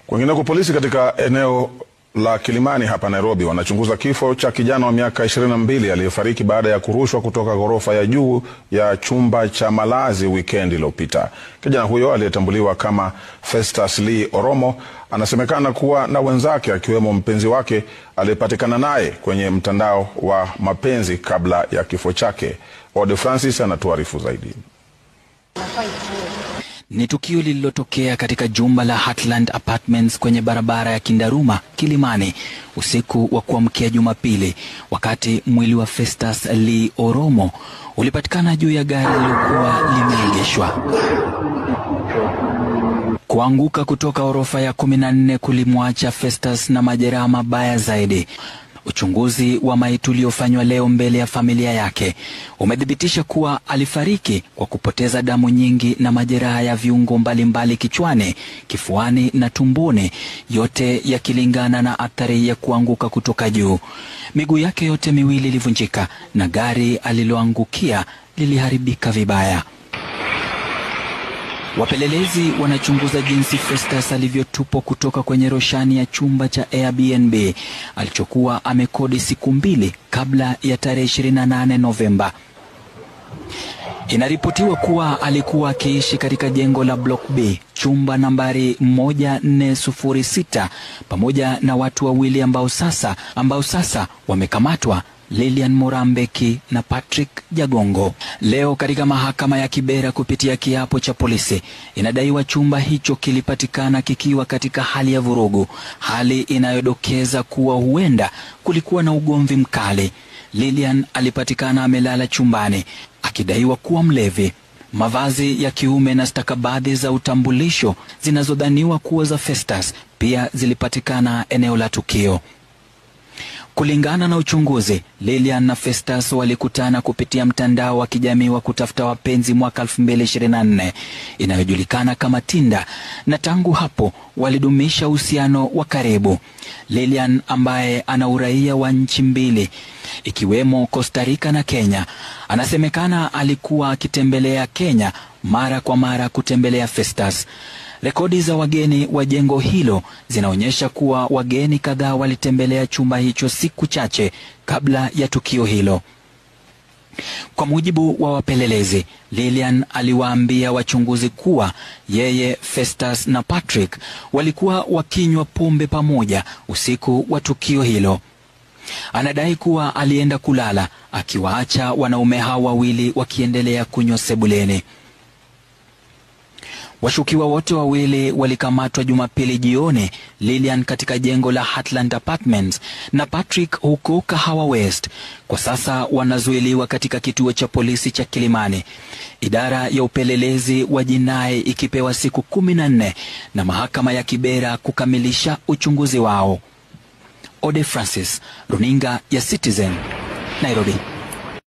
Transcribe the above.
Kwingineko, polisi katika eneo la Kilimani hapa Nairobi wanachunguza kifo cha kijana wa miaka 22 aliyefariki baada ya kurushwa kutoka ghorofa ya juu ya chumba cha malazi weekend iliyopita. Kijana huyo aliyetambuliwa kama Festus Lee Oromo anasemekana kuwa na wenzake akiwemo mpenzi wake aliyepatikana naye kwenye mtandao wa mapenzi kabla ya kifo chake. Ode Francis anatuarifu zaidi. Ni tukio lililotokea katika jumba la Heartland Apartments kwenye barabara ya Kindaruma, Kilimani, usiku wa kuamkia Jumapili, wakati mwili wa Festus Lee Oromo ulipatikana juu ya gari lililokuwa limeegeshwa. Kuanguka kutoka orofa ya 14 kulimwacha Festus na majeraha mabaya zaidi. Uchunguzi wa maiti uliofanywa leo mbele ya familia yake umedhibitisha kuwa alifariki kwa kupoteza damu nyingi na majeraha ya viungo mbalimbali kichwani, kifuani na tumboni, yote yakilingana na athari ya kuanguka kutoka juu. Miguu yake yote miwili ilivunjika na gari aliloangukia liliharibika vibaya. Wapelelezi wanachunguza jinsi Festus alivyotupwa kutoka kwenye roshani ya chumba cha Airbnb alichokuwa amekodi siku mbili kabla ya tarehe 28 Novemba. Inaripotiwa kuwa alikuwa akiishi katika jengo la Block B, chumba nambari 1406, pamoja na watu wawili ambao sasa wamekamatwa, Lilian Morambeki na Patrick Jagongo. Leo katika mahakama ya Kibera, kupitia kiapo cha polisi, inadaiwa chumba hicho kilipatikana kikiwa katika hali ya vurugu, hali inayodokeza kuwa huenda kulikuwa na ugomvi mkali. Lilian alipatikana amelala chumbani akidaiwa kuwa mlevi. Mavazi ya kiume na stakabadhi za utambulisho zinazodhaniwa kuwa za Festus pia zilipatikana eneo la tukio. Kulingana na uchunguzi, Lilian na Festus walikutana kupitia mtandao wa kijamii wa kutafuta wapenzi mwaka 2024 inayojulikana kama Tinder, na tangu hapo walidumisha uhusiano wa karibu. Lilian, ambaye ana uraia wa nchi mbili ikiwemo Costa Rica na Kenya, anasemekana alikuwa akitembelea Kenya mara kwa mara kutembelea Festus. Rekodi za wageni wa jengo hilo zinaonyesha kuwa wageni kadhaa walitembelea chumba hicho siku chache kabla ya tukio hilo. Kwa mujibu wa wapelelezi, Lilian aliwaambia wachunguzi kuwa yeye, Festus na Patrick walikuwa wakinywa pombe pamoja usiku wa tukio hilo. Anadai kuwa alienda kulala akiwaacha wanaume hao wawili wakiendelea kunywa sebuleni. Washukiwa wote wawili walikamatwa Jumapili jioni, Lilian katika jengo la Heartland Apartments na Patrick huko Kahawa West. Kwa sasa wanazuiliwa katika kituo cha polisi cha Kilimani, idara ya upelelezi wa jinai ikipewa siku 14 na mahakama ya Kibera kukamilisha uchunguzi wao. Ode Francis, runinga ya Citizen, Nairobi.